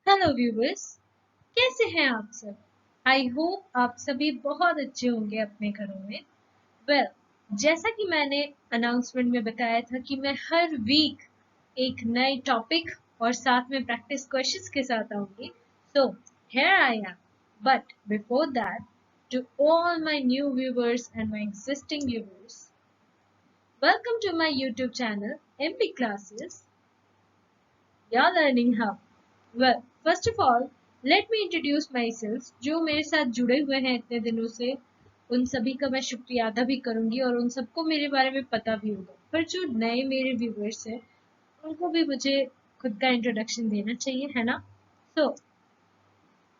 Hello viewers, कैसे हैं आप सब। आई होप आप सभी बहुत अच्छे होंगे अपने घरों में। जैसा कि मैंने अनाउंसमेंट में बताया था कि मैं हर वीक एक नए टॉपिक और साथ में प्रैक्टिस क्वेश्चंस के साथ आऊंगी। So here I am, but before that, to all my new viewers and my existing viewers, welcome to my YouTube channel MP Classes, your learning hub. Well, first of all, let me introduce myself. जो मेरे साथ जुड़े हुए हैं इतने दिनों से, उन सभी का मैं शुक्रिया अदा भी करूंगी और उन सबको मेरे बारे में पता भी होगा। पर जो नए मेरे व्यूवर्स हैं, उनको भी मुझे खुद का इंट्रोडक्शन देना चाहिए, है ना? So,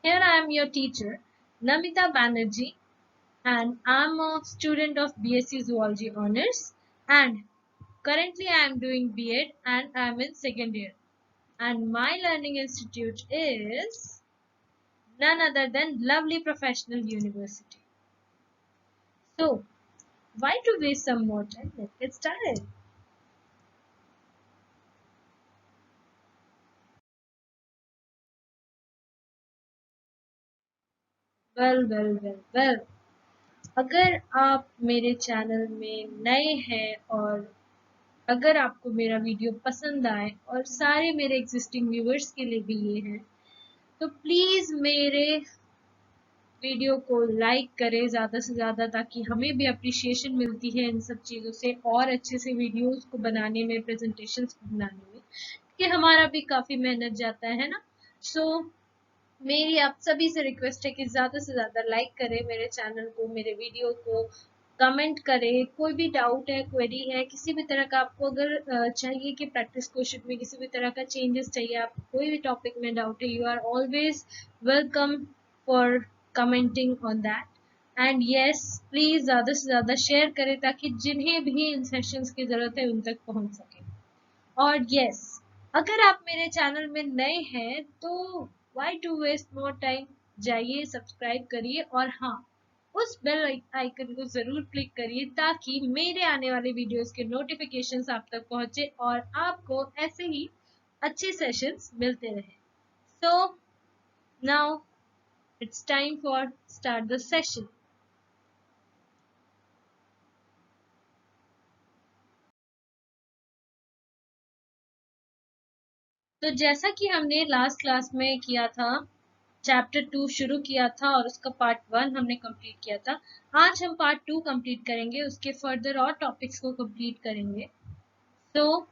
here I am your teacher, Namita Banerjee, and I'm a student of BSc Zoology Honors, and currently I am doing B.Ed and I am in second year. And my learning institute is none other than Lovely Professional University. So, why to waste some more time? Let's get started. Well. अगर आप मेरे channel में नए हैं और अगर आपको मेरा वीडियो पसंद आए और सारे मेरे एग्जिस्टिंग व्यूअर्स के लिए भी ये है, तो प्लीज़ मेरे वीडियो को लाइक करें ज़्यादा से ज़्यादा, ताकि हमें भी अप्रिशिएशन मिलती है इन सब चीज़ों से और अच्छे से वीडियोस को बनाने में, प्रेजेंटेशंस को बनाने में, कि हमारा भी काफ़ी मेहनत जाता है ना। सो मेरी आप सभी से रिक्वेस्ट है कि ज़्यादा से ज़्यादा लाइक करें मेरे चैनल को, मेरे वीडियो को, कमेंट करें। कोई भी डाउट है, क्वेरी है, किसी भी तरह का आपको अगर चाहिए कि प्रैक्टिस क्वेश्चन में किसी भी तरह का चेंजेस चाहिए, आप कोई भी टॉपिक में डाउट है, you are always welcome for commenting on that. And yes, please ज़्यादा से ज़्यादा शेयर करें ताकि जिन्हें भी इन सेशंस की ज़रूरत है उन तक पहुंच सके। और यस, अगर आप मेरे चैनल में नए हैं तो why to waste more time, जाइए सब्सक्राइब करिए और हाँ, उस बेल आइकन को जरूर क्लिक करिए ताकि मेरे आने वाले वीडियोस के नोटिफिकेशंस आप तक पहुंचे और आपको ऐसे ही अच्छे सेशंस मिलते रहे। So now it's time for start the session. तो जैसा कि हमने लास्ट क्लास में किया था, चैप्टर 2 शुरू किया था और उसका पार्ट 1 हमने कंप्लीट किया था। आज हम पार्ट 2 कंप्लीट करेंगे, उसके फर्दर और टॉपिक्स को कंप्लीट करेंगे। तो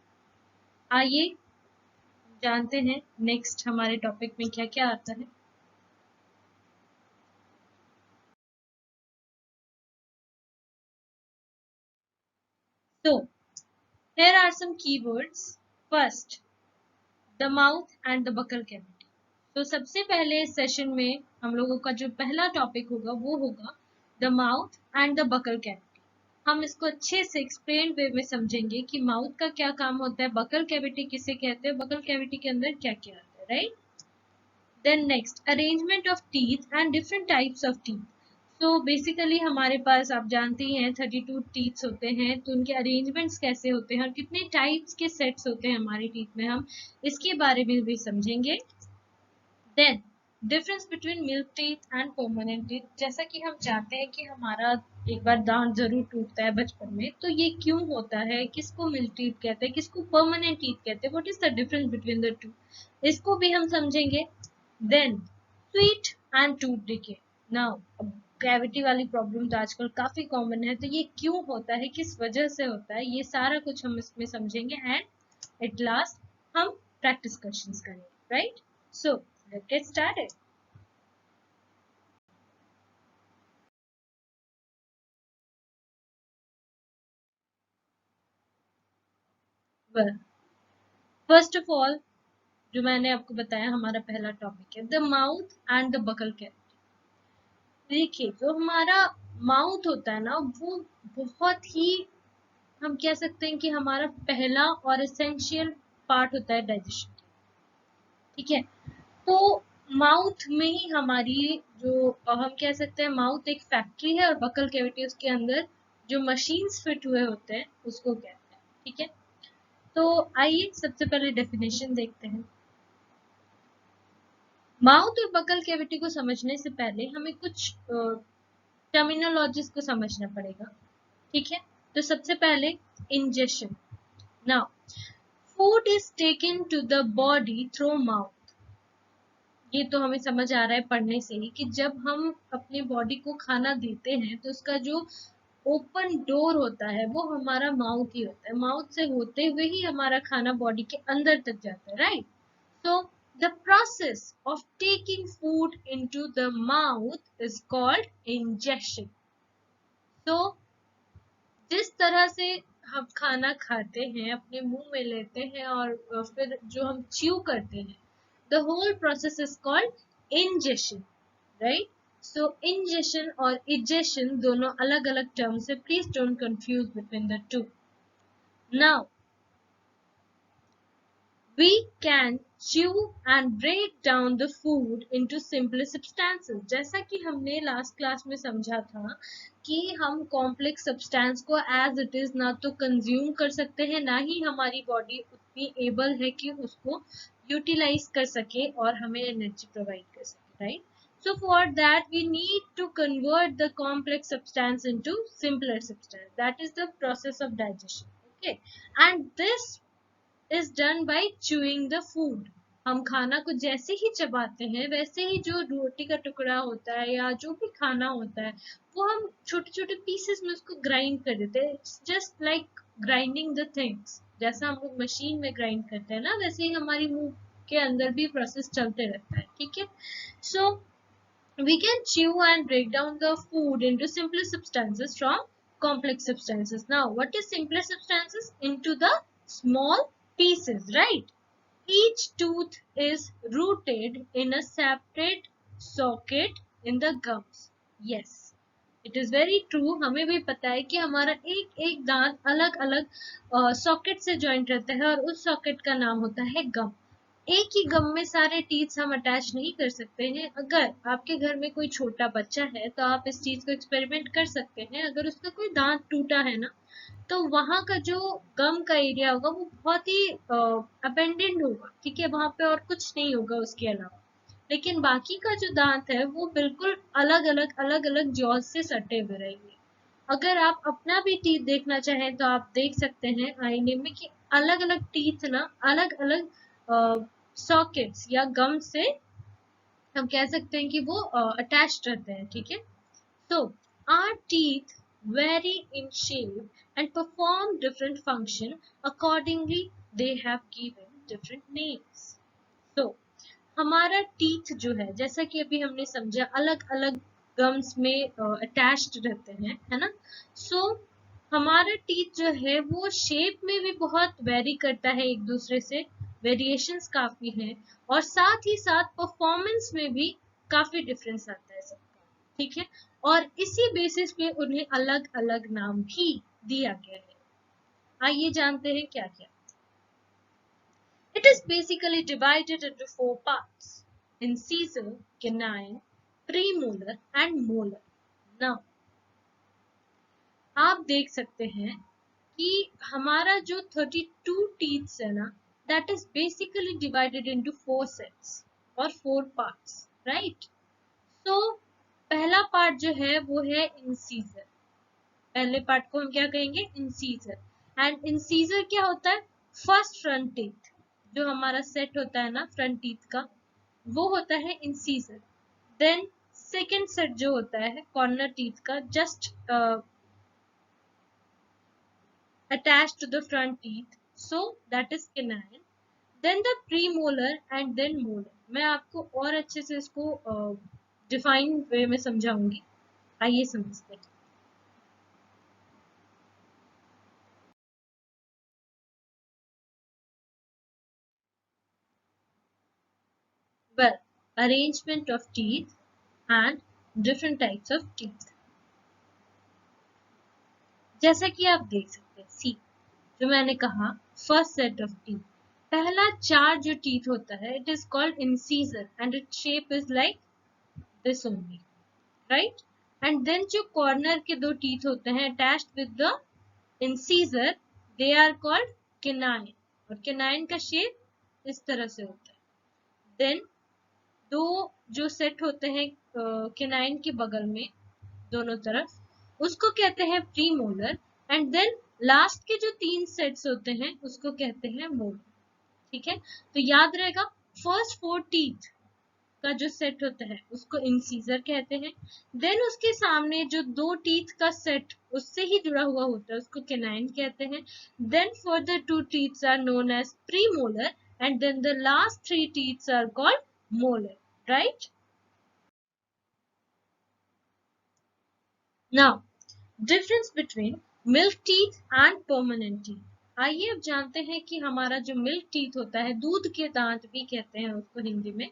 आइए जानते हैं नेक्स्ट हमारे टॉपिक में क्या क्या आता है। So, here are some keywords. First, the mouth and the buccal cavity. तो सबसे पहले इस सेशन में हम लोगों का जो पहला टॉपिक होगा वो होगा the mouth and the buccal cavity. हम इसको अच्छे से एक्सप्लेन वे में समझेंगे कि माउथ का क्या काम होता है, बकल कैविटी किसे कहते हैं, बकल कैविटी के अंदर क्या क्या आता है, right. Then next, arrangement of teeth and different types of teeth. तो बेसिकली हमारे पास आप जानते ही हैं 32 टीथ्स होते हैं, तो उनके अरेंजमेंट्स कैसे होते हैं और कितने टाइप्स के सेट्स होते हैं हमारी टीथ में, हम इसके बारे में भी समझेंगे। Then difference between milk teeth and permanent teeth. जैसा कि हम जानते हैं कि हमारा एक बार दांत जरूर टूटता है बचपन में, तो ये क्यों होता है, किसको मिल्क टीथ कहते हैं, किसको परमानेंट टीथ कहते हैं, what is the difference between the two, इसको भी हम समझेंगे। Then sweet and tooth decay. Now cavity वाली प्रॉब्लम तो आजकल काफी कॉमन है, तो ये क्यों होता है, किस वजह से होता है, ये सारा कुछ हम इसमें समझेंगे। एंड एट लास्ट हम प्रैक्टिस क्वेश्चंस करेंगे, right. So let's get started. Well, first of all, जो मैंने आपको बताया हमारा पहला टॉपिक है the mouth and the buccal cavity. देखिए, जो हमारा माउथ होता है ना, वो बहुत ही, हम कह सकते हैं कि हमारा पहला और एसेंशियल पार्ट होता है डाइजेशन, ठीक है। तो माउथ में ही हमारी जो, हम कह सकते हैं माउथ एक फैक्ट्री है और बकल कैविटी उसके अंदर जो मशीन्स फिट हुए होते हैं उसको कहते हैं, ठीक है। तो आइए सबसे पहले डेफिनेशन देखते हैं। माउथ और बकल कैविटी को समझने से पहले हमें कुछ टर्मिनोलॉजीज को समझना पड़ेगा, ठीक है। तो सबसे पहले ingestion. Now food is taken to the body through mouth. ये तो हमें समझ आ रहा है पढ़ने से ही कि जब हम अपने बॉडी को खाना देते हैं तो उसका जो ओपन डोर होता है वो हमारा माउथ ही होता है। माउथ से होते हुए ही हमारा खाना बॉडी के अंदर तक जाता है, right. So the process of taking food into the mouth is called ingestion. So जिस तरह से हम खाना खाते हैं, अपने मुंह में लेते हैं और फिर जो हम च्यू करते हैं, the whole process is called ingestion, right? So ingestion और egestion दोनों अलग अलग टर्म्स है, please don't confuse between the two. Now we can chew and break down the food into simpler substances. जैसा कि हमने लास्ट क्लास में समझा था कि हम कॉम्प्लेक्स सब्सटेंस को एज इट इज ना तो कंज्यूम कर सकते हैं, ना ही हमारी बॉडी उतनी एबल है कि उसको यूटिलाइज कर सके और हमें एनर्जी प्रोवाइड कर सके, right. So for that we need to convert the complex substance into simpler substance. That is the process of digestion. Okay, and this is done by chewing the food. हम खाना को जैसे ही चबाते हैं वैसे ही जो रोटी का टुकड़ा होता है या जो भी खाना होता है वो हम छोटे छोटे पीसेस में उसको ग्राइंड कर देते हैं। It's just like grinding the things. जैसा हम लोग मशीन में ग्राइंड करते हैं ना, वैसे ही हमारी मुंह के अंदर भी प्रोसेस चलते रहता है, ठीक है। सो we can chew and break down the food into simpler substances from complex substances. Now what is simpler substances? Into the small pieces, right? Each tooth is rooted in a separate socket in the gums. Yes, it is very true. हमें भी पता है कि हमारा एक एक दांत अलग अलग सॉकेट से जॉइंट रहता है और उस सॉकेट का नाम होता है गम। एक ही गम में सारे टीथ हम अटैच नहीं कर सकते हैं। अगर आपके घर में कोई छोटा बच्चा है तो आप इस चीज को एक्सपेरिमेंट कर सकते हैं। अगर उसका कोई दांत टूटा है ना, तो वहां का जो गम का एरिया होगा वो बहुत ही अपेंडेंट होगा, ठीक है। वहां पे और कुछ नहीं होगा उसके अलावा। लेकिन बाकी का जो दांत है वो बिल्कुल अलग अलग जॉज से सटे हुए रहेंगे। अगर आप अपना भी टीथ देखना चाहें तो आप देख सकते हैं आईने में कि अलग अलग टीथ ना अलग अलग सॉकेट्स या गम से हम कह सकते हैं कि वो अटैच्ड रहते हैं, ठीक है। So our teeth vary in shape and perform different function. Accordingly, they have given different names. So हमारा टीथ जो है, जैसा कि अभी हमने समझा, अलग अलग गम्स में अटैच्ड रहते हैं, है ना। सो हमारा टीथ जो है वो शेप में भी बहुत वेरी करता है एक दूसरे से, वेरिएशंस काफी हैं, और साथ ही साथ परफॉर्मेंस में भी काफी डिफरेंस आता है सबका, ठीक है। और इसी बेसिस पे उन्हें अलग अलग नाम भी दिया गया है। आइए जानते हैं क्या क्या। It is basically divided into four parts: incisor, canine, premolar and molar. Now आप देख सकते हैं कि हमारा जो 32 teeth है ना, that is basically divided into four sets और four parts, right? So पहला पार्ट जो है वो है इंसीजर। पहले पार्ट को हम क्या कहेंगे? इंसीजर। एंड इंसीजर क्या होता है? फर्स्ट फ्रंट टीथ जो हमारा सेट होता है ना फ्रंट टीथ का, वो होता है इंसीजर। देन सेकेंड सेट जो होता है कॉर्नर टीथ का, just attached to the front teeth, so that is canine. Then the premolar and then molar. मैं आपको और अच्छे से इसको डिफाइन वे में समझाऊंगी, आइए समझते हैं। Well, arrangement of teeth and different types of teeth. जैसा कि आप देख सकते हैं, सी जो मैंने कहा फर्स्ट सेट ऑफ टीथ, पहला चार जो टीथ होता है it is called incisor and its shape is like this only, right. And then जो कॉर्नर के दो टीथ होते हैं attached with the incisor, they are called canine, और केनाइन का शेप इस तरह से होता है। देन दो जो सेट होते हैं केनाइन के बगल में दोनों तरफ, उसको कहते हैं pre molar. And then last के जो 3 सेट्स होते हैं उसको कहते हैं मोलर। ठीक है, तो याद रहेगा, फर्स्ट 4 टीथ का जो सेट होता है उसको इंसीजर कहते हैं। देन उसके सामने जो 2 टीथ का सेट उससे ही जुड़ा हुआ होता है उसको केनाइन कहते हैं। Then further 2 teeths are known as premolar and then the last 3 teeths are called molar, right? Now difference between milk teeth and permanent teeth. आइए अब जानते हैं कि हमारा जो मिल्क टीथ होता है, दूध के दांत भी कहते हैं उसको हिंदी में,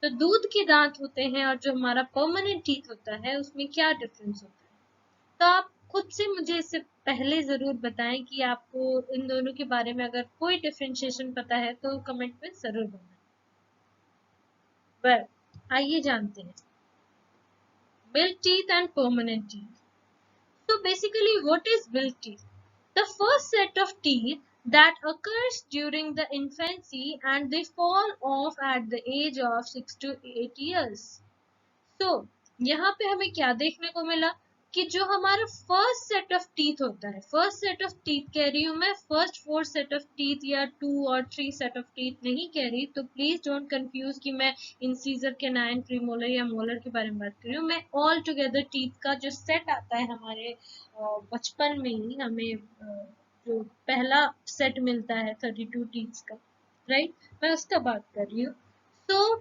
तो दूध के दांत होते हैं और जो हमारा परमानेंट टीथ होता है उसमें क्या डिफरेंस होता है। तो आप खुद से मुझे इससे पहले जरूर बताएं कि आपको इन दोनों के बारे में अगर कोई डिफरेंशिएशन पता है तो कमेंट में जरूर बताएं। वेल, आइए जानते हैं milk teeth and permanent teeth. So basically, what is milk teeth? The first set of teeth that occurs during the infancy and they fall off at the age of 6 to 8 years. तो यहाँ पे हमें क्या देखने को मिला कि जो हमारा फर्स्ट सेट ऑफ टीथ होता है, फर्स्ट सेट ऑफ टीथ कह रही हूँ मैं, फर्स्ट 4 सेट ऑफ टीथ या 2 और 3 सेट ऑफ टीथ नहीं कह रही, तो प्लीज डोंट कंफ्यूज कि मैं इंसीजर केनाइन प्रीमोलर या मोलर के बारे में बात कर रही हूँ। मैं ऑल टुगेदर टीथ का जो सेट आता है हमारे बचपन में ही हमें जो पहला सेट मिलता है 32 टीथ का, राइट, मैं उसका बात कर रही हूँ। तो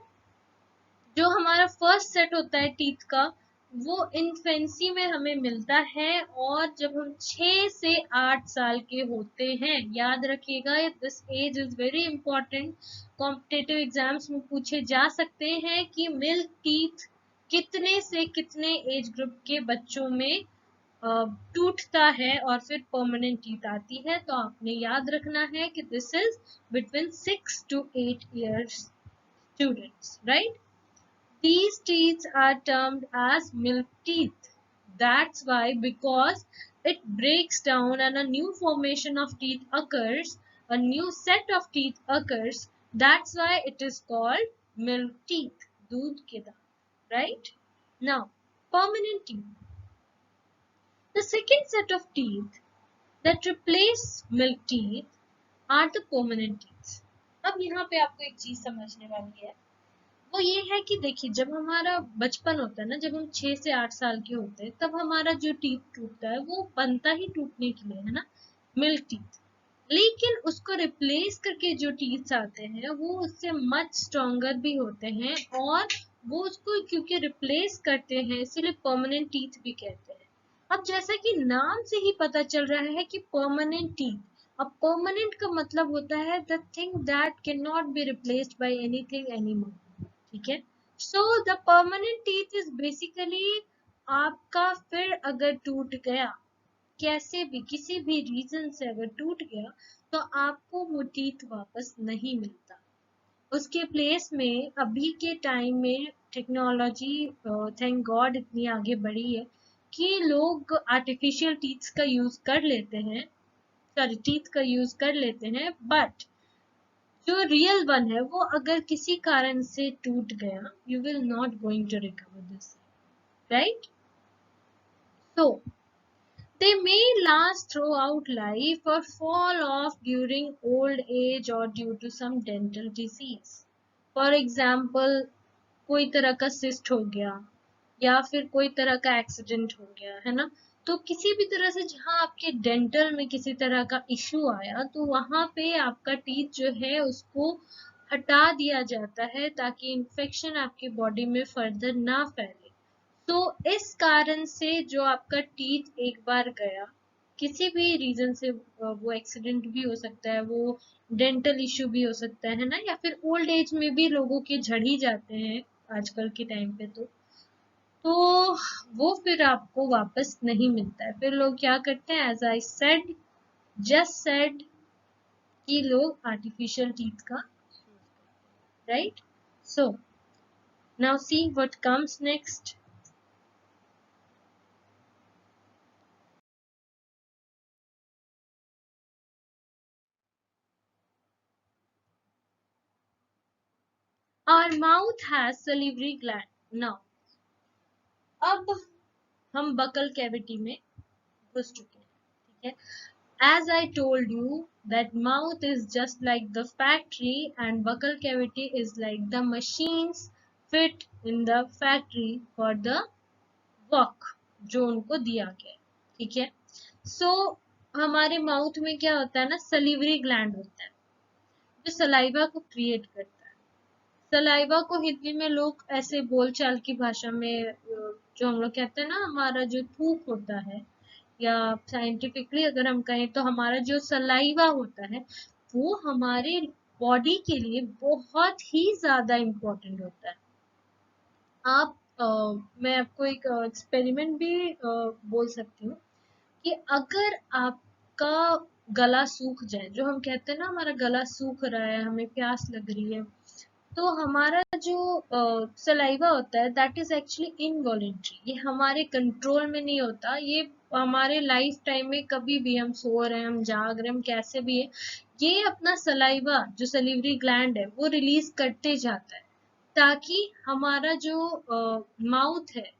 जो हमारा फर्स्ट सेट होता है टीथ का वो इन्फेंसी में हमें मिलता है, और जब हम 6 से 8 साल के होते हैं, याद रखिएगा this age is very important, competitive exams में पूछे जा सकते हैं कि मिल्क टीथ कितने से कितने एज ग्रुप के बच्चों में टूटता है और फिर परमानेंट टीथ आती है। तो आपने याद रखना है कि this is between 6 to 8 years students, right? These teeth are termed as milk teeth. That's why, because it breaks down and a new formation of teeth occurs, a new set of teeth occurs. That's why it is called milk teeth. दूध के दांत, right? Now, permanent teeth. The second set of teeth that replace milk teeth are the permanent teeth. अब यहाँ पे आपको एक चीज समझने वाली है, वो ये है कि देखिए जब हमारा बचपन होता है ना, जब हम 6 से 8 साल के होते हैं, तब हमारा जो टीथ टूटता है वो बनता ही टूटने के लिए है ना, मिल्क टीथ। लेकिन उसको रिप्लेस करके जो टीथ आते हैं वो उससे मच स्ट्रॉन्गर भी होते हैं, और वो उसको क्योंकि रिप्लेस करते हैं इसीलिए परमानेंट टीथ भी कहते हैं। अब जैसा कि नाम से ही पता चल रहा है कि परमानेंट टीथ, अब परमानेंट का मतलब होता है the thing that can not be replaced by anything anymore. ठीक है, so the permanent teeth is basically आपका फिर अगर टूट गया, कैसे भी किसी भी रीजन से अगर टूट गया, तो आपको वो टीथ वापस नहीं मिलता। उसके प्लेस में अभी के टाइम में टेक्नोलॉजी थैंक गॉड इतनी आगे बढ़ी है कि लोग आर्टिफिशियल टीथ का यूज कर लेते हैं, सॉरी टीथ का यूज कर लेते हैं, बट जो रियल वन है वो अगर किसी कारण से टूट गया, you will not going to recover this, right? So they may last throughout life or fall off during old age or due to some dental disease. For example, कोई तरह का सिस्ट हो गया या फिर कोई तरह का एक्सीडेंट हो गया है ना, तो किसी भी तरह से जहां आपके डेंटल में किसी तरह का इश्यू आया तो वहां पे आपका टीथ जो है उसको हटा दिया जाता है ताकि इन्फेक्शन आपकी बॉडी में फर्दर ना फैले। तो इस कारण से जो आपका टीथ एक बार गया, किसी भी रीजन से, वो एक्सीडेंट भी हो सकता है, वो डेंटल इश्यू भी हो सकता है ना, या फिर ओल्ड एज में भी लोगों के झड़ ही जाते हैं आजकल के टाइम पे, तो वो फिर आपको वापस नहीं मिलता है। फिर लोग क्या करते हैं, as I said, just said, कि लोग आर्टिफिशियल टीथ का, right? So now see what comes next. Our mouth has salivary gland. Now, अब हम बकल कैविटी में घुस चुके हैं, ठीक है. As I told you that mouth is just like the factory and buccal cavity is like the machines fit in the factory for the work जो उनको दिया गया है, ठीक है. So हमारे माउथ में क्या होता है ना, सलीवरी ग्लैंड होता है जो सलाइवा को क्रिएट करता है. सलाइवा को हिंदी में लोग ऐसे बोलचाल की भाषा में जो हम लोग कहते हैं ना, हमारा जो थूक होता है, या साइंटिफिकली अगर हम कहें तो हमारा जो सलाइवा होता है वो हमारे बॉडी के लिए बहुत ही ज्यादा इम्पोर्टेंट होता है. आप मैं आपको एक एक्सपेरिमेंट भी बोल सकती हूँ कि अगर आपका गला सूख जाए, जो हम कहते हैं ना हमारा गला सूख रहा है, हमें प्यास लग रही है, तो हमारा जो सलाइवा होता है दैट इज एक्चुअली इनवॉलेंट्री. ये हमारे कंट्रोल में नहीं होता. ये हमारे लाइफ टाइम में कभी भी हम सो रहे हैं, हम जाग रहे हैं, हम कैसे भी है, ये अपना सलाइवा जो सलीवरी ग्लैंड है वो रिलीज करते जाता है ताकि हमारा जो माउथ है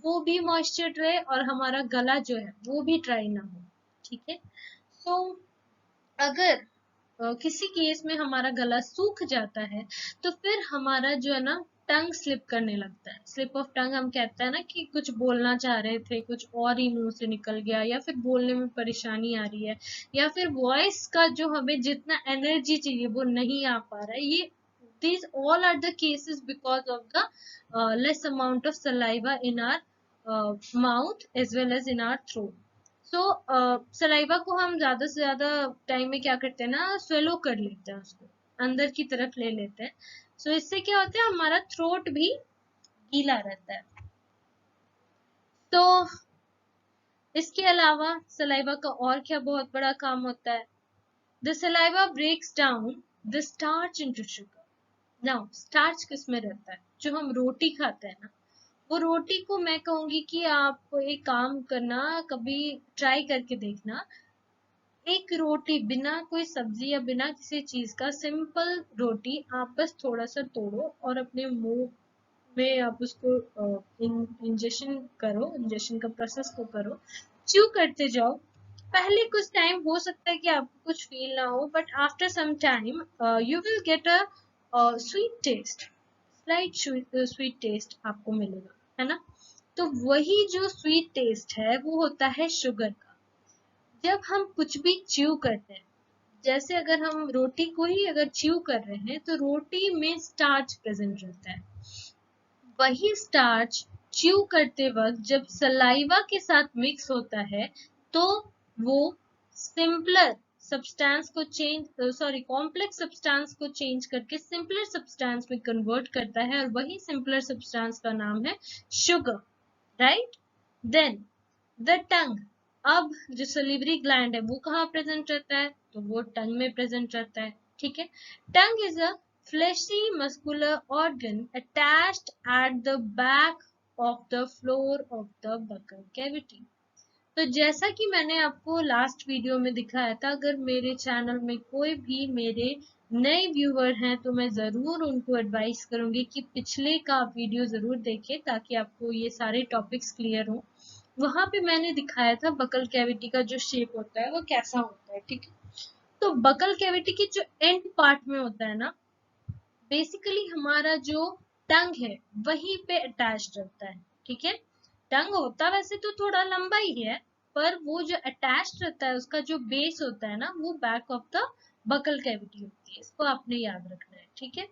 वो भी मॉइस्चर रहे और हमारा गला जो है वो भी ड्राई ना हो, ठीक है. सो अगर किसी केस में हमारा गला सूख जाता है तो फिर हमारा जो है ना टंग स्लिप करने लगता है. स्लिप ऑफ टंग हम कहते हैं ना कि कुछ बोलना चाह रहे थे, कुछ और ही मुंह से निकल गया, या फिर बोलने में परेशानी आ रही है, या फिर वॉइस का जो हमें जितना एनर्जी चाहिए वो नहीं आ पा रहा है. ये these all are the cases because of the less amount of saliva in our mouth as well as in our throat. So saliva को हम ज्यादा से ज्यादा टाइम में क्या करते हैं ना, स्वेलो कर लेते हैं, उसको अंदर की तरफ ले लेते हैं. सो इससे क्या होता है, हमारा थ्रोट भी गीला रहता है. तो इसके अलावा सलाइवा का और क्या बहुत बड़ा काम होता है. The saliva breaks down the starch into sugar. Now starch किस में रहता है, जो हम रोटी खाते हैं ना, वो रोटी को मैं कहूंगी कि आप एक काम करना, कभी ट्राई करके देखना. एक रोटी बिना कोई सब्जी या बिना किसी चीज का, सिंपल रोटी आप बस थोड़ा सा तोड़ो और अपने मुंह में आप उसको इंजेक्शन करो, इंजेक्शन का प्रोसेस को करो, च्यू करते जाओ. पहले कुछ टाइम हो सकता है कि आपको कुछ फील ना हो, but after some time you will get a sweet taste, slight sweet taste आपको मिलेगा, है ना. तो वही जो स्वीट टेस्ट है वो होता है शुगर का. जब हम कुछ भी च्यू करते हैं, जैसे अगर हम रोटी को ही अगर च्यू कर रहे हैं तो रोटी में स्टार्च प्रेजेंट रहता है. वही स्टार्च च्यू करते वक्त जब सलाइवा के साथ मिक्स होता है तो वो सिंपलर सब्सटेंस को कॉम्प्लेक्स सब्सटेंस को चेंज करके सिंपलर सब्सटेंस में कन्वर्ट करता है, और वही सिंपलर सब्सटेंस का नाम है sugar, right. Then the tongue. अब जो सलीवरी ग्लैंड है वो कहाँ प्रेजेंट रहता है, तो वो टंग में प्रेजेंट रहता है, ठीक है. टंग is a fleshy muscular organ attached at the back of the floor of the buccal cavity. तो जैसा कि मैंने आपको लास्ट वीडियो में दिखाया था, अगर मेरे चैनल में कोई भी मेरे नए व्यूअर हैं तो मैं ज़रूर उनको एडवाइस करूंगी कि पिछले का वीडियो ज़रूर देखें ताकि आपको ये सारे टॉपिक्स क्लियर हो. वहां पे मैंने दिखाया था बकल कैविटी का जो शेप होता है वो कैसा होता है, ठीक है. तो बकल कैविटी की जो एंड पार्ट में होता है ना, बेसिकली हमारा जो टंग है वहीं पे अटैच रहता है, ठीक है. टंग होता वैसे तो थोड़ा लंबा ही है, पर वो जो अटैच रहता है उसका जो बेस होता है ना वो back of the buccal cavity होती है. इसको आपने याद रखना है, ठीक है.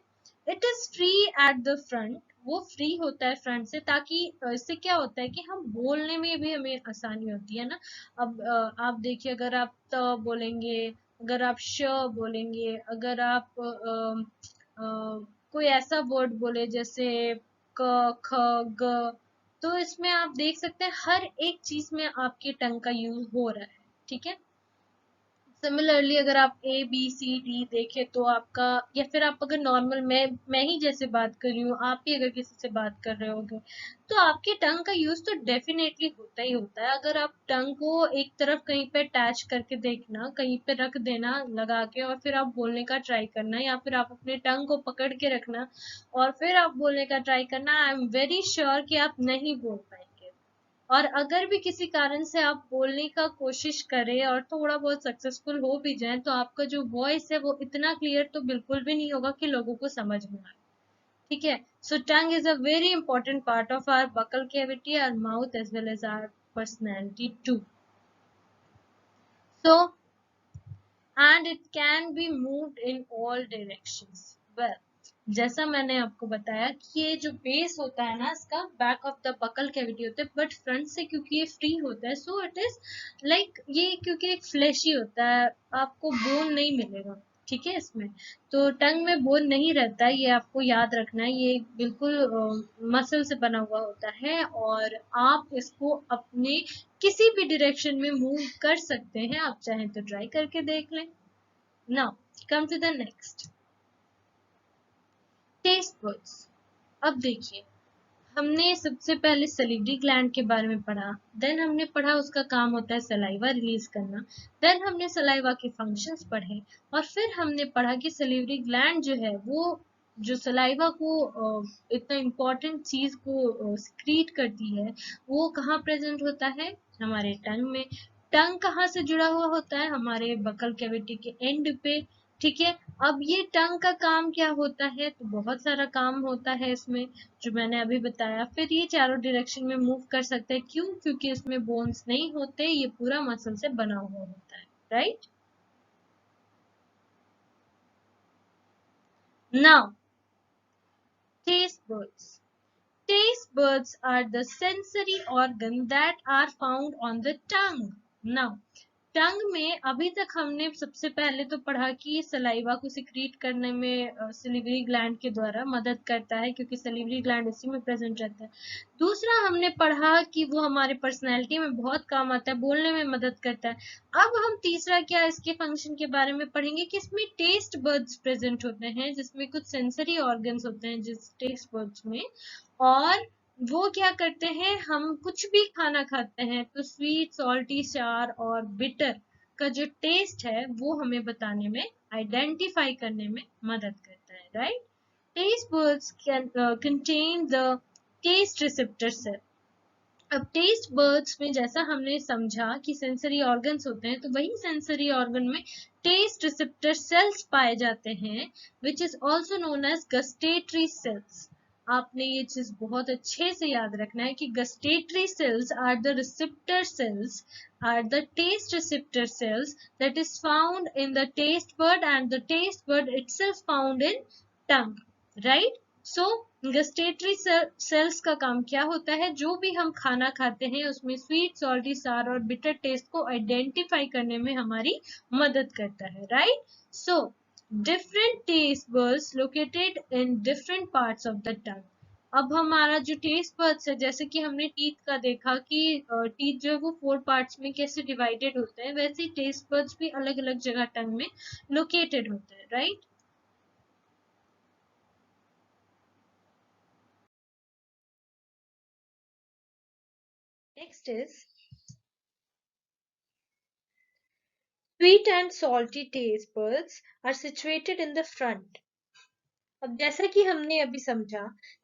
It is free at the front. वो फ्री होता है फ्रंट से, ताकि इससे क्या होता है कि हम बोलने में भी हमें आसानी होती है ना. अब आप देखिए, अगर आप त बोलेंगे, अगर आप श बोलेंगे, अगर आप कोई ऐसा वर्ड बोले जैसे क ख ग, तो इसमें आप देख सकते हैं हर एक चीज में आपके टंग का यूज हो रहा है, ठीक है. सिमिलरली अगर आप ए बी सी डी देखें तो आपका, या फिर आप अगर नॉर्मल मैं ही जैसे बात कर रही हूँ, आप ही अगर किसी से बात कर रहे होगे, तो आपके टंग का यूज तो डेफिनेटली होता ही होता है। अगर आप टंग को एक तरफ कहीं पे अटैच करके देखना, कहीं पे रख देना लगा के, और फिर आप बोलने का ट्राई करना, या फिर आप अपने टंग को पकड़ के रखना और फिर आप बोलने का ट्राई करना, आई एम वेरी श्योर कि आप नहीं बोल पाएंगे। और अगर भी किसी कारण से आप बोलने का कोशिश करें और थोड़ा बहुत सक्सेसफुल हो भी जाए, तो आपका जो वॉइस है वो इतना क्लियर तो बिल्कुल भी नहीं होगा कि लोगों को समझ में आए। ठीक है। So tongue is a very important part of our buccal cavity, our mouth as well as our personality too. So and it can be moved in all directions. Well, जैसा मैंने आपको बताया कि ये जो बेस होता है ना, इसका back of the buccal cavity होता है, बट फ्रंट से क्योंकि ये फ्री होता है, सो इट इज लाइक ये क्योंकि एक फ्लैशी होता है, आपको बोन नहीं मिलेगा। ठीक है। इसमें तो टंग में बोन नहीं रहता है, ये आपको याद रखना है। ये बिल्कुल मसल से बना हुआ होता है, और आप इसको अपने किसी भी डायरेक्शन में मूव कर सकते हैं। आप चाहें तो ट्राई करके देख लें। Now come to the next, taste buds. अब देखिए, हमने सबसे पहले सलिवरी ग्लैंड के बारे में पढ़ा, देन हमने पढ़ा उसका काम होता है सलाइवा रिलीज करना, देन हमने सलाइवा के फंक्शंस पढ़े, और फिर हमने पढ़ा कि सलिवरी ग्लैंड जो है वो जो सलाइवा को इतना इम्पोर्टेंट चीज को सिक्रीट करती है, वो कहाँ प्रेजेंट होता है? हमारे टंग में। टंग कहाँ से जुड़ा हुआ होता है? हमारे बकल कैविटी के एंड पे। ठीक है। अब ये टंग का काम क्या होता है? तो बहुत सारा काम होता है इसमें, जो मैंने अभी बताया। फिर ये चारों डायरेक्शन में मूव कर सकते हैं। क्यों? क्योंकि इसमें बोन्स नहीं होते, ये पूरा मसल से बना हुआ होता है। Right. Now taste buds. Taste buds are the sensory organ that are found on the tongue. Now, टंग में अभी तक हमने सबसे पहले तो पढ़ा कि सलाइवा को सिक्रीट करने में सलिवरी ग्लैंड के द्वारा मदद करता है, क्योंकि सलिवरी ग्लैंड इसी में प्रेजेंट रहता है। दूसरा हमने पढ़ा कि वो हमारे पर्सनैलिटी में बहुत काम आता है, बोलने में मदद करता है। अब हम तीसरा क्या इसके फंक्शन के बारे में पढ़ेंगे कि इसमें टेस्ट बर्ड्स प्रेजेंट होते हैं, जिसमें कुछ सेंसरी ऑर्गन्स होते हैं जिस टेस्ट बर्ड्स में। और वो क्या करते हैं, हम कुछ भी खाना खाते हैं तो स्वीट, सॉल्टी, शार और बिटर का जो टेस्ट है वो हमें बताने में, आइडेंटिफाई करने में मदद करता है। Right. Taste buds can contain the taste receptor cell. अब टेस्ट बर्ड्स में जैसा हमने समझा कि सेंसरी ऑर्गन्स होते हैं, तो वही सेंसरी ऑर्गन में टेस्ट रिसेप्टर सेल्स पाए जाते हैं, which is also known as gustatory cells. आपने ये चीज बहुत अच्छे से याद रखना है कि gustatory cells are the receptor cells, are the taste receptor cells that is found in the taste bud, and the taste bud itself found in tongue. Right? So gustatory cells का काम क्या होता है? जो भी हम खाना खाते हैं उसमें स्वीट, सॉल्टी, सार और बिटर टेस्ट को आइडेंटिफाई करने में हमारी मदद करता है। Right. So different taste buds located in different parts of the tongue. अब हमारा जो टेस्ट बड्स है, जैसे कि हमने टीथ का देखा कि टीथ जो है वो 4 पार्ट्स में कैसे डिवाइडेड होते हैं, वैसे ही टेस्ट बड्स भी अलग अलग जगह टंग में लोकेटेड होते हैं। Right. Next is sweet and salty taste buds are situated in the front. अब जैसा कि हमने अभी समझा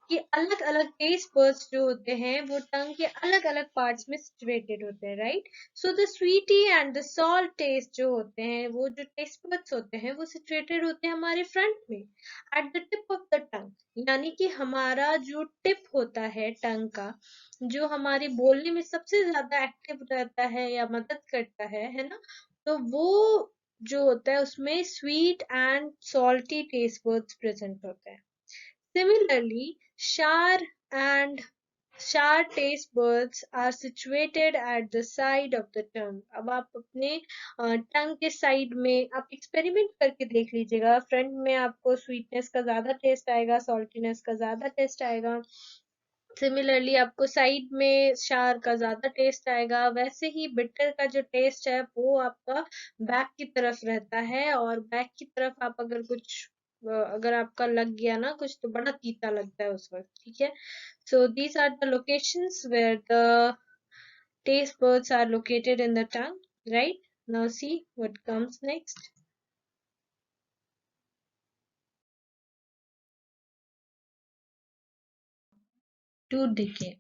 कि अलग अलग टेस्ट बड्स जो होते हैं वो टंग के अलग अलग पार्ट्स में सिचुएटेड होते हैं। Right. So the sweetie and the salt taste जो होते हैं, वो जो टेस्ट बड्स होते हैं वो सिचुएटेड होते हैं हमारे फ्रंट में, at the tip of the टंग। यानी कि हमारा जो टिप होता है टंग का, जो हमारे बोलने में सबसे ज्यादा एक्टिव रहता है या मदद करता है ना, तो वो जो होता है उसमें sweet and salty taste buds present होते हैं। Similarly sour and sour taste buds are situated at the side of the tongue. अब आप अपने टंग के साइड में आप एक्सपेरिमेंट करके देख लीजिएगा। फ्रंट में आपको स्वीटनेस का ज्यादा टेस्ट आएगा, सॉल्टीनेस का ज्यादा टेस्ट आएगा, सिमिलरली आपको साइड में शार का ज्यादा टेस्ट आएगा, वैसे ही बिटर का जो टेस्ट है वो आपका बैक की तरफ रहता है, और बैक की तरफ आप अगर कुछ अगर आपका लग गया ना कुछ तो बड़ा तीता लगता है उस वक्त, ठीक है। So these are the locations where the taste buds are located in the tongue, right? Now see what comes next. Tooth decay.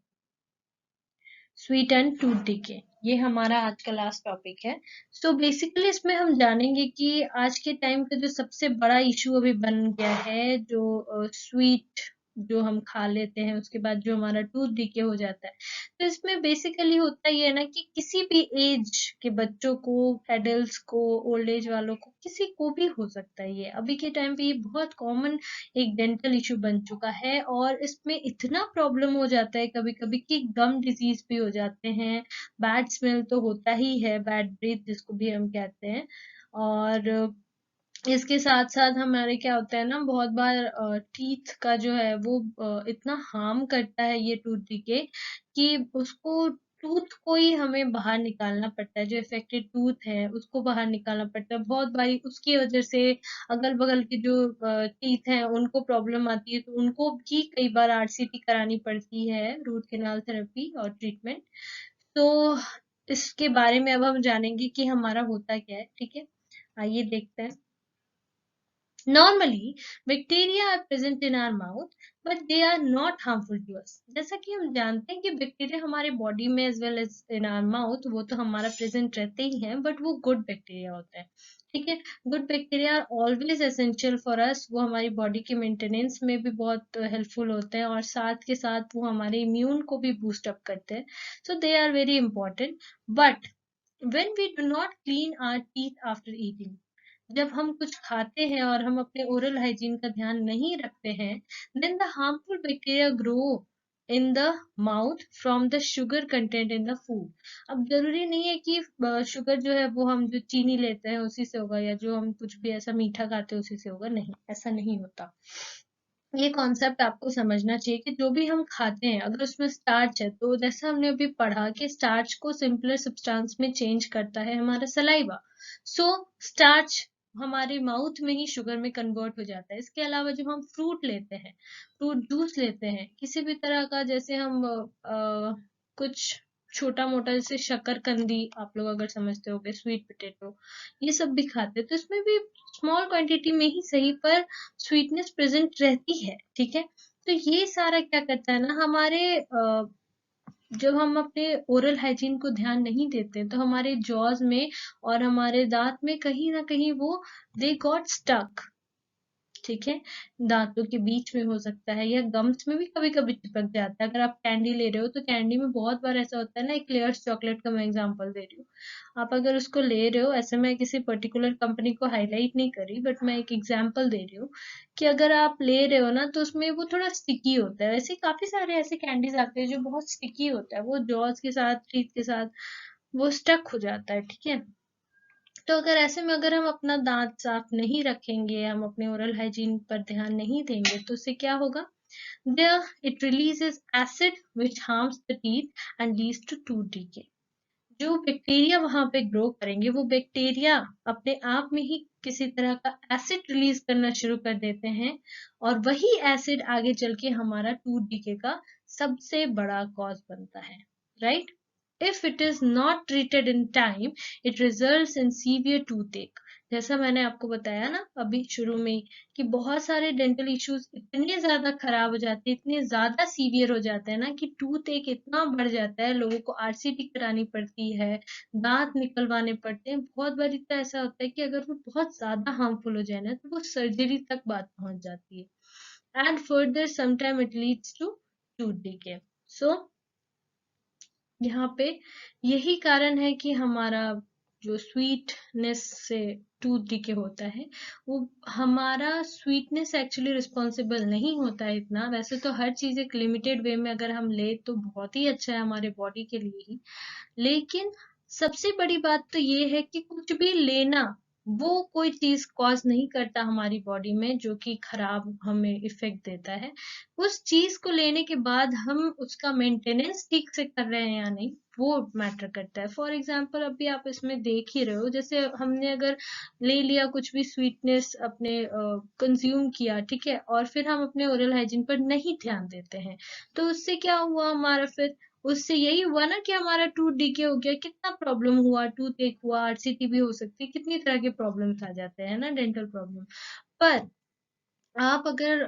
Sweet and tooth decay, ये हमारा आज का लास्ट टॉपिक है। सो बेसिकली इसमें हम जानेंगे कि आज के टाइम का जो सबसे बड़ा इशू अभी बन गया है, जो स्वीट जो हम खा लेते हैं उसके बाद जो हमारा टूथ डिके हो जाता है। तो इसमें बेसिकली होता ये है ना कि किसी भी एज के बच्चों को, एडल्ट्स को, ओल्ड एज वालों को, किसी को भी हो सकता है। ये अभी के टाइम पे ये बहुत कॉमन एक डेंटल इशू बन चुका है, और इसमें इतना प्रॉब्लम हो जाता है कभी कभी कि गम डिजीज भी हो जाते हैं। बैड स्मेल तो होता ही है, बैड ब्रीथ जिसको भी हम कहते हैं। और इसके साथ साथ हमारे क्या होता है ना, बहुत बार टीथ का जो है वो इतना हार्म करता है ये टूथ डिके कि उसको टूथ को ही हमें बाहर निकालना पड़ता है। जो इफेक्टेड टूथ है उसको बाहर निकालना पड़ता है बहुत बारी, उसकी वजह से अगल बगल के जो टीथ हैं उनको प्रॉब्लम आती है, तो उनको भी कई बार आरसीटी करानी पड़ती है, रूट कैनाल थेरेपी और ट्रीटमेंट। तो इसके बारे में अब हम जानेंगे कि हमारा होता क्या है, ठीक है। आइए देखते हैं। Normally, bacteria are present in our mouth, but they are not harmful to us. जैसा कि हम जानते हैं कि बैक्टीरिया हमारे बॉडी में as well as in our mouth वो तो हमारा प्रेजेंट रहते ही हैं, बट वो गुड बैक्टीरिया होता है, ठीक है। Good bacteria are always essential for us, वो हमारी बॉडी के मेंटेनेंस में भी बहुत हेल्पफुल होते हैं, और साथ के साथ वो हमारे इम्यून को भी बूस्ट अप करते हैं। So they are very important. But when we do not clean our teeth after eating, जब हम कुछ खाते हैं और हम अपने ओरल हाइजीन का ध्यान नहीं रखते हैं, then the harmful bacteria grow in the mouth from the sugar content in the food. अब जरूरी नहीं है कि शुगर जो है वो हम जो चीनी लेते हैं उसी से होगा, या जो हम कुछ भी ऐसा मीठा खाते हैं उसी से होगा, नहीं, ऐसा नहीं होता। ये कॉन्सेप्ट आपको समझना चाहिए कि जो भी हम खाते हैं अगर उसमें स्टार्च है, तो जैसा हमने अभी पढ़ा कि स्टार्च को सिंपलर सब्सटेंस में चेंज करता है हमारा सलाइवा। सो स्टार्च हमारे माउथ में ही शुगर में कन्वर्ट हो जाता है। इसके अलावा जब हम फ्रूट लेते हैं, फ्रूट जूस लेते हैं किसी भी तरह का, जैसे हम कुछ छोटा मोटा जैसे शकरकंदी आप लोग अगर समझते होगे, स्वीट पोटैटो, ये सब भी खाते हैं, तो इसमें भी स्मॉल क्वांटिटी में ही सही पर स्वीटनेस प्रेजेंट रहती है, ठीक है। तो ये सारा क्या करता है ना, हमारे जब हम अपने ओरल हाइजीन को ध्यान नहीं देते तो हमारे जॉज में और हमारे दांत में कहीं ना कहीं वो दे गॉट स्टक, ठीक है। दांतों के बीच में हो सकता है, या गम्स में भी कभी कभी चिपक जाता है। अगर आप कैंडी ले रहे हो तो कैंडी में बहुत बार ऐसा होता है ना, एक क्लियर्स चॉकलेट का मैं एग्जांपल दे रही हूँ, आप अगर उसको ले रहे हो, ऐसे मैं किसी पर्टिकुलर कंपनी को हाईलाइट नहीं कर रही, बट मैं एक एग्जांपल दे रही हूँ कि अगर आप ले रहे हो ना तो उसमें वो थोड़ा स्टिकी होता है। वैसे काफी सारे ऐसे कैंडीज आते हैं जो बहुत स्टिकी होता है, वो जॉज के साथ, टीथ के साथ वो स्टक हो जाता है, ठीक है। तो अगर ऐसे में अगर हम अपना दांत साफ नहीं रखेंगे, हम अपने ओरल हाइजीन पर ध्यान नहीं देंगे, तो उससे क्या होगा, there it releases acid which harms the teeth and leads to tooth decay। जो बैक्टीरिया वहां पे ग्रो करेंगे वो बैक्टीरिया अपने आप में ही किसी तरह का एसिड रिलीज करना शुरू कर देते हैं, और वही एसिड आगे चल के हमारा टूथ डिके का सबसे बड़ा कॉज बनता है, right. If it is not treated in time, it results in severe toothache। जैसा मैंने आपको बताया ना अभी शुरू में ही, कि बहुत सारे डेंटल इश्यूज इतने ज्यादा खराब हो जाते हैं, इतने ज्यादा सीवियर हो जाते हैं ना, कि टूथ एक इतना बढ़ जाता है, लोगों को आरसीटी करानी पड़ती है, दांत निकलवाने पड़ते हैं। बहुत बार तो ऐसा होता है कि अगर वो बहुत ज्यादा हार्मफुल हो जाए ना तो वो सर्जरी तक बात पहुंच जाती है, and further sometime it leads to tooth decay. So यहाँ पे यही कारण है कि हमारा जो स्वीटनेस से टूथ डिके होता है, वो हमारा स्वीटनेस एक्चुअली रिस्पॉन्सिबल नहीं होता है इतना। वैसे तो हर चीज एक लिमिटेड वे में अगर हम ले तो बहुत ही अच्छा है हमारे बॉडी के लिए ही, लेकिन सबसे बड़ी बात तो ये है कि कुछ भी लेना वो कोई चीज कॉज नहीं करता हमारी बॉडी में जो कि खराब हमें इफेक्ट देता है। उस चीज को लेने के बाद हम उसका मेंटेनेंस ठीक से कर रहे हैं या नहीं, वो मैटर करता है। फॉर एग्जाम्पल अभी आप इसमें देख ही रहे हो, जैसे हमने अगर ले लिया कुछ भी स्वीटनेस अपने कंज्यूम किया, ठीक है, और फिर हम अपने ओरल हाइजीन पर नहीं ध्यान देते हैं, तो उससे क्या हुआ हमारा फिर, उससे यही हुआ ना कि हमारा टूथ डीके हो गया, कितना प्रॉब्लम हुआ, टूथ एक हुआ, आरसीटी भी हो सकती है, कितनी तरह के प्रॉब्लम्स आ जाते हैं ना, डेंटल प्रॉब्लम। पर आप अगर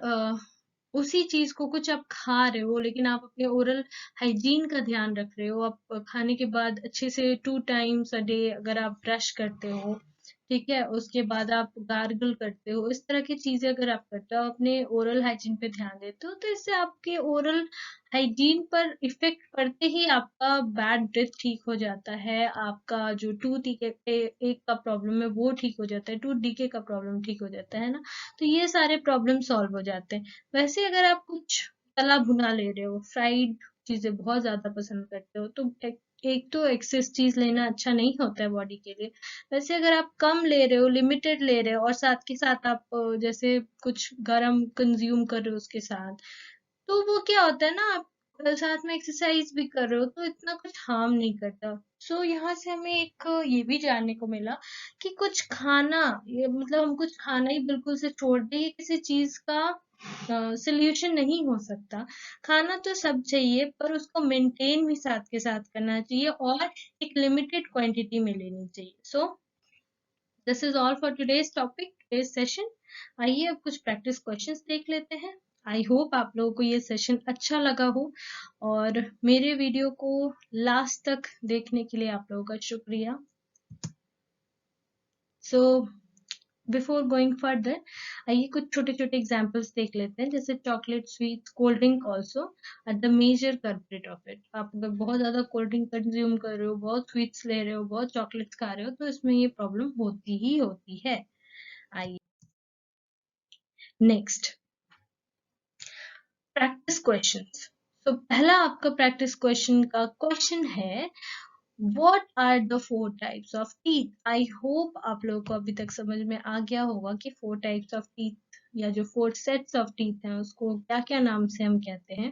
उसी चीज को कुछ आप खा रहे हो लेकिन आप अपने ओरल हाइजीन का ध्यान रख रहे हो, आप खाने के बाद अच्छे से 2 टाइम्स अ डे अगर आप ब्रश करते हो, ठीक है, उसके बाद आप गार्गल करते हो, इस तरह की चीजें अगर आप करते हो, अपने ओरल हाइजीन पे ध्यान देते हो, तो इससे आपके ओरल हाइजीन पर इफेक्ट पड़ते ही आपका बैड ब्रेथ ठीक हो जाता है, आपका जो टूथ एक का प्रॉब्लम है वो ठीक हो जाता है, टूथ डीके का प्रॉब्लम ठीक हो जाता है ना। तो ये सारे प्रॉब्लम सॉल्व हो जाते हैं। वैसे अगर आप कुछ तला भुना ले रहे हो, फ्राइड चीजें बहुत ज्यादा पसंद करते हो, तो एक तो एक्सेस चीज लेना अच्छा नहीं होता है बॉडी के लिए। वैसे अगर आप कम ले रहे हो, लिमिटेड ले रहे हो, और साथ के साथ आप जैसे कुछ गरम कंज्यूम कर रहे हो उसके साथ, तो वो क्या होता है ना, आप साथ में एक्सरसाइज भी कर रहे हो तो इतना कुछ हार्म नहीं करता। सो यहाँ से हमें एक ये भी जानने को मिला कि कुछ खाना, ये मतलब हम कुछ खाना ही बिल्कुल से छोड़ दें, ये किसी चीज का सोल्यूशन नहीं हो सकता। खाना तो सब चाहिए, पर उसको मेंटेन भी साथ के साथ करना चाहिए और एक लिमिटेड क्वांटिटी में लेनी चाहिए। So this is all for today's topic, today's session. आइए अब कुछ प्रैक्टिस क्वेश्चंस देख लेते हैं। आई होप आप लोगों को ये सेशन अच्छा लगा हो, और मेरे वीडियो को लास्ट तक देखने के लिए आप लोगों का शुक्रिया। सो बिफोर गोइंग फर्दर, आइए कुछ छोटे छोटे एग्जांपल्स देख लेते हैं, जैसे chocolate, sweets, cold drink also are the major culprit of it. आप अगर बहुत ज्यादा कोल्ड ड्रिंक कंज्यूम कर रहे हो, बहुत स्वीट्स ले रहे हो, बहुत चॉकलेट्स खा रहे हो, तो इसमें ये प्रॉब्लम होती ही होती है। आइए नेक्स्ट, प्रैक्टिस क्वेश्चंस। तो पहला आपका प्रैक्टिस क्वेश्चन का क्वेश्चन है, what are the 4 types of teeth. I hope आप लोगों को अभी तक समझ में आ गया होगा कि 4 टाइप्स ऑफ टीथ या जो 4 सेट्स ऑफ टीथ हैं उसको क्या क्या नाम से हम कहते हैं।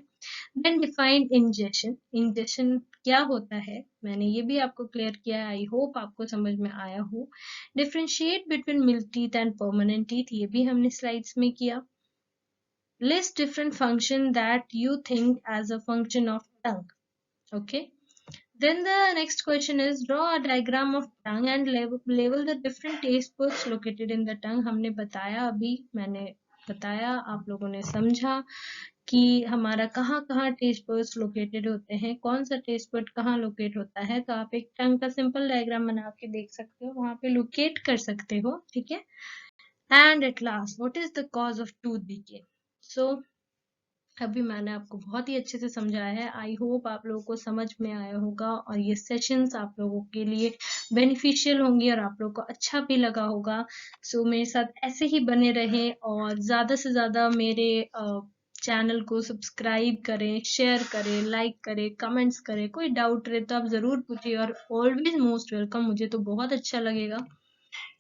देन डिफाइन इंजेशन, इंजेशन क्या होता है, मैंने ये भी आपको क्लियर किया है, आई होप आपको समझ में आया हो। Differentiate between milk teeth and permanent teeth, ये भी हमने स्लाइड्स में किया। List different function that you think as a function of tongue. Okay. Then the next question is, draw a diagram of tongue and label the different taste buds located in the tongue. हमने बताया, अभी मैंने बताया, आप लोगों ने समझा कि हमारा कहाँ कहाँ टेस्ट बर्ड्स लोकेटेड होते हैं, कौन सा टेस्ट बर्ड कहाँ लोकेट होता है। तो आप एक टंग का सिंपल डायग्राम बना के देख सकते हो, वहां पे लोकेट कर सकते हो, ठीक है। And at last, what is the cause of tooth decay. So अभी मैंने आपको बहुत ही अच्छे से समझाया है, आई होप आप लोगों को समझ में आया होगा और ये सेशंस आप लोगों के लिए बेनिफिशियल होंगे और आप लोगों को अच्छा भी लगा होगा। सो मेरे साथ ऐसे ही बने रहें और ज़्यादा से ज़्यादा मेरे चैनल को सब्सक्राइब करें, शेयर करें, लाइक करें, कमेंट्स करें। कोई डाउट रहे तो आप ज़रूर पूछिए, और ऑलवेज मोस्ट वेलकम, मुझे तो बहुत अच्छा लगेगा।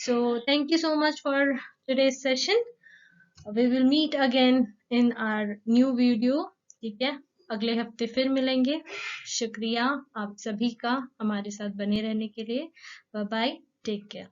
So thank you so much for today's session. We will meet again in our new video, ठीक है, अगले हफ्ते फिर मिलेंगे। शुक्रिया आप सभी का हमारे साथ बने रहने के लिए। Bye bye, take care.